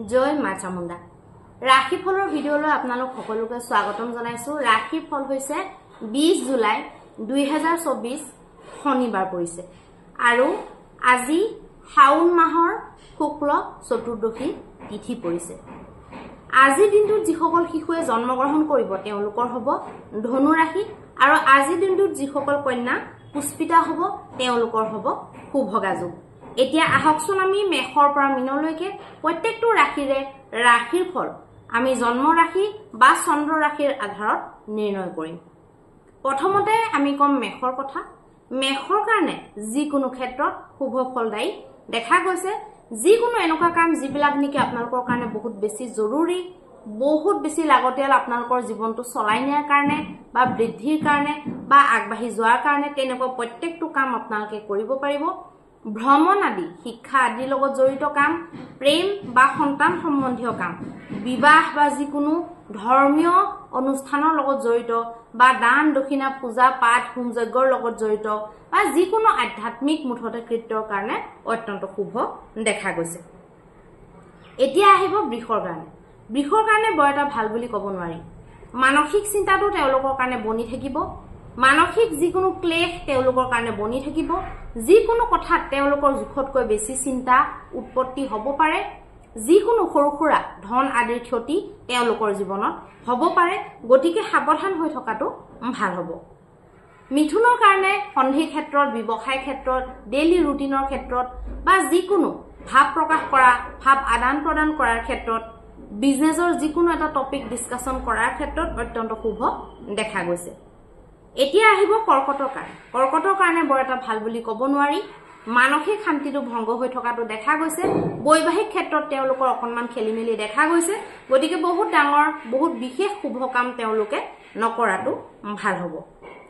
জয় মা চামুণ্ডা ৰাশিফলৰ ভিডিঅ'লৈ আপোনালোক সকলোকে স্বাগতম জনাইছো। ৰাশিফল হৈছে 20 জুলাই 2024 শনিবাৰ পৰিছে আৰু আজি শাওন মাহৰ শুক্ল চতুৰ্দশী তিথি পৰিছে। আজি দিনটোত যিসকল শিশুৱে জন্মগ্ৰহণ কৰিব তেওঁলোকৰ হ'ব ধনু ৰাশি আৰু আজি দিনটোত যিসকল কন্যা পুষ্পিতা হ'ব তেওঁলোকৰ হ'ব শুভগা যোগ। এতিয়া আহকচোন আমি মেষৰ পৰা মীনলৈকে প্ৰত্যেকটো ৰাশিৰে ৰাশিৰ ফল আমি জন্ম ৰাশি বা চন্দ্ৰ ৰাশিৰ আধাৰত নিৰ্ণয় কৰিম। প্ৰথমতে আমি কম মেষৰ কথা। মেষৰ কাৰণে যিকোনো ক্ষেত্ৰত শুভ ফলদায়ী দেখা গৈছে। যিকোনো এনেকুৱা কাম যিবিলাক নেকি আপোনালোকৰ কাৰণে বহুত বেছি জৰুৰী, বহুত বেছি লাগতিয়াল আপোনালোকৰ জীৱনটো চলাই নিয়াৰ কাৰণে বা বৃদ্ধিৰ কাৰণে বা আগবাঢ়ি যোৱাৰ কাৰণে তেনেকুৱা প্ৰত্যেকটো কাম আপোনালোকে কৰিব পাৰিব। ভ্ৰমণ আদি শিক্ষা আদিৰ লগত জড়িত কাম, প্ৰেম বা সন্তান সম্বন্ধীয় কাম, বিবাহ বা যিকোনো ধৰ্মীয় অনুষ্ঠানৰ লগত জড়িত বা দান দক্ষিণা পূজা পাঠ হোম যজ্ঞৰ লগত জড়িত বা যিকোনো আধ্যাত্মিক মুঠতে কৃত্যৰ কাৰণে অত্যন্ত শুভ দেখা গৈছে। এতিয়া আহিব বৃষৰ কাৰণে। বৃষৰ কাৰণে বৰ এটা ভাল বুলি ক'ব নোৱাৰি। মানসিক চিন্তাটো তেওঁলোকৰ কাৰণে বনি থাকিব। মানসিক যিকোনো ক্লেশ তেওঁলোকৰ কাৰণে বনি থাকিব। যিকোনো কথাত তেওঁলোকৰ জোখতকৈ বেছি চিন্তা উৎপত্তি হ'ব পাৰে। যিকোনো সৰু সুৰা ধন আদিৰ ক্ষতি তেওঁলোকৰ জীৱনত হ'ব পাৰে। গতিকে সাৱধান হৈ থকাটো ভাল হ'ব। মিথুনৰ কাৰণে সন্ধিৰ ক্ষেত্ৰত, ব্যৱসায় ক্ষেত্ৰত, ডেইলি ৰুটিনৰ ক্ষেত্ৰত বা যিকোনো ভাৱ প্ৰকাশ কৰা, ভাৱ আদান প্ৰদান কৰাৰ ক্ষেত্ৰত, বিজনেছৰ যিকোনো এটা টপিক ডিছকাশ্যন কৰাৰ ক্ষেত্ৰত অত্যন্ত শুভ দেখা গৈছে। এতিয়া আহিব কৰ্কটৰ কাৰণে। কৰ্কটৰ কাৰণে বৰ এটা ভাল বুলি ক'ব নোৱাৰি। মানসিক শান্তিটো ভংগ হৈ থকাটো দেখা গৈছে। বৈবাহিক ক্ষেত্ৰত তেওঁলোকৰ অকণমান খেলি মেলি দেখা গৈছে। গতিকে বহুত ডাঙৰ বহুত বিশেষ শুভ কাম তেওঁলোকে নকৰাটো ভাল হ'ব।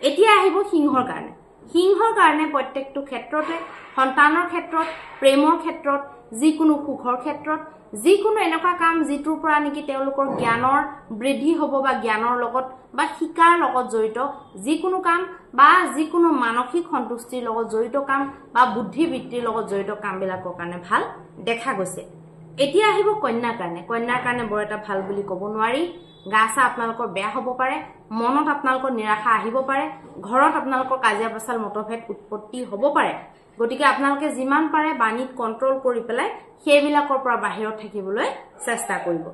এতিয়া আহিব সিংহৰ কাৰণে। সিংহৰ কাৰণে প্ৰত্যেকটো ক্ষেত্ৰতে, সন্তানৰ ক্ষেত্ৰত, প্ৰেমৰ ক্ষেত্ৰত, যিকোনো সুখৰ ক্ষেত্ৰত, যিকোনো এনেকুৱা কাম যিটোৰ পৰা নেকি তেওঁলোকৰ জ্ঞানৰ বৃদ্ধি হ'ব বা জ্ঞানৰ লগত বা শিকাৰ লগত জড়িত যিকোনো কাম বা যিকোনো মানসিক সন্তুষ্টিৰ লগত জড়িত কাম বা বুদ্ধিবৃত্তিৰ লগত জড়িত কামবিলাকৰ কাৰণে ভাল দেখা গৈছে। এতিয়া আহিব কন্যাৰ কাৰণে। কন্যাৰ কাৰণে বৰ এটা ভাল বুলি ক'ব নোৱাৰি। গা চা আপোনালোকৰ বেয়া হ'ব পাৰে, মনত আপোনালোকৰ নিৰাশা আহিব পাৰে, ঘৰত আপোনালোকৰ কাজিয়া পেচাল মতভেদ উৎপত্তি হ'ব পাৰে। গতিকে আপোনালোকে যিমান পাৰে বাণীত কণ্ট্ৰল কৰি পেলাই সেইবিলাকৰ পৰা বাহিৰত থাকিবলৈ চেষ্টা কৰিব।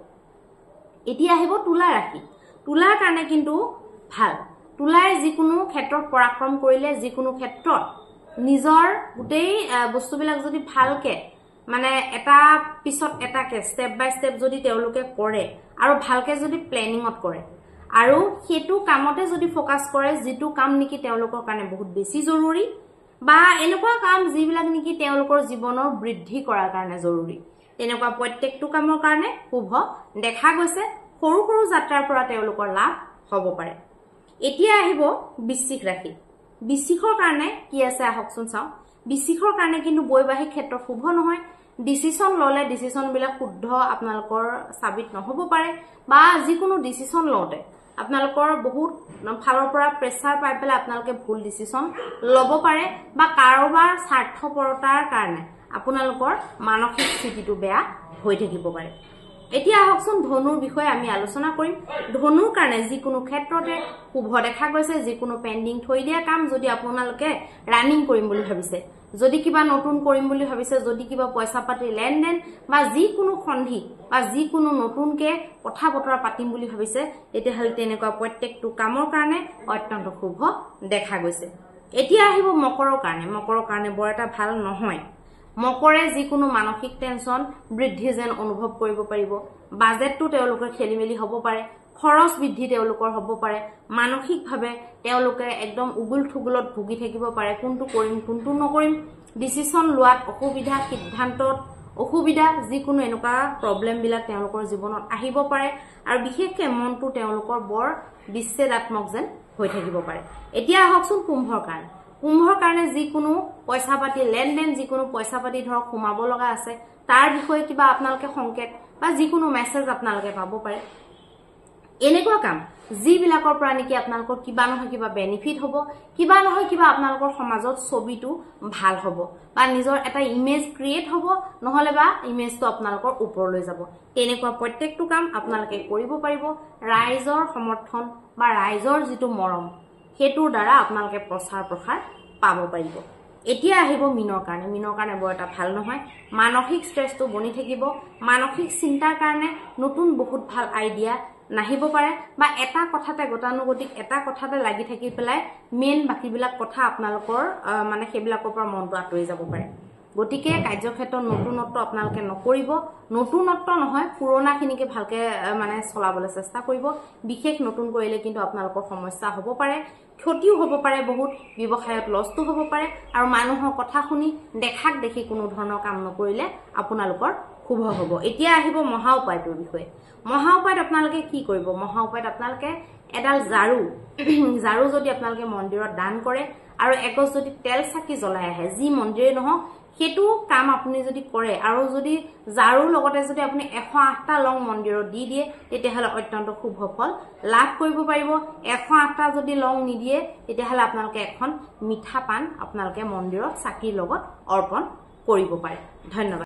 এতিয়া আহিব তুলা ৰাশি। তুলাৰ কাৰণে কিন্তু ভাল। তুলাই যিকোনো ক্ষেত্ৰত পৰাক্ৰম কৰিলে, যিকোনো ক্ষেত্ৰত নিজৰ গোটেই বস্তুবিলাক যদি ভালকে মানে এটা পিছত এটাকে ষ্টেপ বাই ষ্টেপ যদি তেওঁলোকে কৰে আৰু ভালকে যদি প্লেনিঙত কৰে আৰু সেইটো কামতে যদি ফ'কাছ কৰে যিটো কাম নেকি তেওঁলোকৰ কাৰণে বহুত বেছি জৰুৰী বা এনেকুৱা কাম যিবিলাক নেকি তেওঁলোকৰ জীৱনৰ বৃদ্ধি কৰাৰ কাৰণে জৰুৰী, তেনেকুৱা প্ৰত্যেকটো কামৰ কাৰণে শুভ দেখা গৈছে। সৰু সৰু যাত্ৰাৰ পৰা তেওঁলোকৰ লাভ হ'ব পাৰে। এতিয়া আহিব বৃশ্চিক ৰাশি। বৃশ্চিকৰ কাৰণে কি আছে আহকচোন চাওঁ। বৃশ্চিকৰ কাৰণে কিন্তু বৈবাহিক ক্ষেত্ৰত শুভ নহয়। ডিচিশ্যন ল'লে ডিচিশ্যনবিলাক শুদ্ধ আপোনালোকৰ চাবিত নহ'ব পাৰে বা যিকোনো ডিচিশ্যন লওঁতে আপোনালোকৰ বহুত ফালৰ পৰা প্ৰেছাৰ পাই পেলাই আপোনালোকে ভুল ডিচিশ্যন ল'ব পাৰে বা কাৰোবাৰ স্বাৰ্থপৰতাৰ কাৰণে আপোনালোকৰ মানসিক স্থিতিটো বেয়া হৈ থাকিব পাৰে। এতিয়া আহকচোন ধনুৰ বিষয়ে আমি আলোচনা কৰিম। ধনুৰ কাৰণে যিকোনো ক্ষেত্ৰতে শুভ দেখা গৈছে। যিকোনো পেণ্ডিং থৈ দিয়া কাম যদি আপোনালোকে ৰানিং কৰিম বুলি ভাবিছে, যদি কিবা নতুন কৰিম বুলি ভাবিছে, যদি কিবা পইচা পাতিৰ লেনদেন বা যিকোনো সন্ধি বা যিকোনো নতুনকে কথা বতৰা পাতিম বুলি ভাবিছে, তেতিয়াহ'লে তেনেকুৱা প্ৰত্যেকটো কামৰ কাৰণে অত্যন্ত শুভ দেখা গৈছে। এতিয়া আহিব মকৰৰ কাৰণে। মকৰৰ কাৰণে বৰ এটা ভাল নহয়। মকৰে যিকোনো মানসিক টেনচন বৃদ্ধি যেন অনুভৱ কৰিব পাৰিব। বাজেটটো তেওঁলোকৰ খেলি মেলি হ'ব পাৰে। খৰচ বৃদ্ধি তেওঁলোকৰ হ'ব পাৰে। মানসিকভাৱে তেওঁলোকে একদম উগুল থুগুলত ভুগি থাকিব পাৰে। কোনটো কৰিম কোনটো নকৰিম, ডিচিশ্যন লোৱাত অসুবিধা, সিদ্ধান্তত অসুবিধা, যিকোনো এনেকুৱা প্ৰব্লেমবিলাক তেওঁলোকৰ জীৱনত আহিব পাৰে আৰু বিশেষকৈ মনটো তেওঁলোকৰ বৰ বিচ্ছেদাত্মক যেন হৈ থাকিব পাৰে। এতিয়া আহকচোন কুম্ভৰ কাৰণে। কুম্ভৰ কাৰণে যিকোনো পইচা পাতি লেনদেন, যিকোনো পইচা পাতি ধৰক সোমাব লগা আছে তাৰ বিষয়ে কিবা আপোনালোকে সংকেত বা যিকোনো মেছেজ আপোনালোকে পাব পাৰে। এনেকুৱা কাম যিবিলাকৰ পৰা নেকি আপোনালোকৰ কিবা নহয় কিবা বেনিফিট হ'ব, কিবা নহয় কিবা আপোনালোকৰ সমাজত ছবিটো ভাল হ'ব বা নিজৰ এটা ইমেজ ক্ৰিয়েট হ'ব, নহলে বা ইমেজটো আপোনালোকৰ ওপৰলৈ যাব। তেনেকুৱা প্ৰত্যেকটো কাম আপোনালোকে কৰিব পাৰিব। ৰাইজৰ সমৰ্থন বা ৰাইজৰ যিটো মৰম সেইটোৰ দ্বাৰা আপোনালোকে প্ৰচাৰ প্ৰসাৰ পাব পাৰিব। এতিয়া আহিব মিনৰ কাৰণে। মিনৰ কাৰণে বৰ এটা ভাল নহয়। মানসিক ষ্ট্ৰেছটো বনি থাকিব। মানসিক চিন্তাৰ কাৰণে নতুন বহুত ভাল আইডিয়া নাহিব পাৰে বা এটা কথাতে গতানুগতিক এটা কথাতে লাগি থাকি পেলাই মেইন বাকীবিলাক কথা আপোনালোকৰ মানে সেইবিলাকৰ পৰা মনটো আঁতৰি যাব পাৰে। গতিকে কাৰ্যক্ষেত্ৰত নতুনত্ব আপোনালোকে নকৰিব। নতুনত্ব নহয়, পুৰণাখিনিকে ভালকে মানে চলাবলৈ চেষ্টা কৰিব। বিশেষ নতুন কৰিলে কিন্তু আপোনালোকৰ সমস্যা হ'ব পাৰে, ক্ষতিও হ'ব পাৰে, বহুত ব্যৱসায়ত লছটো হ'ব পাৰে। আৰু মানুহৰ কথা শুনি দেখাক দেখি কোনো ধৰণৰ কাম নকৰিলে আপোনালোকৰ শুভ হ'ব। এতিয়া আহিব মহা উপায়টোৰ বিষয়ে। মহা উপায়ত আপোনালোকে কি কৰিব? মহা উপায়ত আপোনালোকে এডাল ঝাৰু ঝাৰু যদি আপোনালোকে মন্দিৰত দান কৰে আৰু এগছ যদি তেল চাকি জ্বলাই আহে, যি মন্দিৰে নহওক সেইটো কাম আপুনি যদি কৰে আৰু যদি ঝাৰুৰ লগতে যদি আপুনি 108টা লং মন্দিৰত দি দিয়ে, তেতিয়াহ'লে অত্যন্ত শুভ ফল লাভ কৰিব পাৰিব। 108টা যদি লং নিদিয়ে, তেতিয়াহ'লে আপোনালোকে এখন মিঠা পাণ আপোনালোকে মন্দিৰত চাকিৰ লগত অৰ্পণ কৰিব পাৰে। ধন্যবাদ।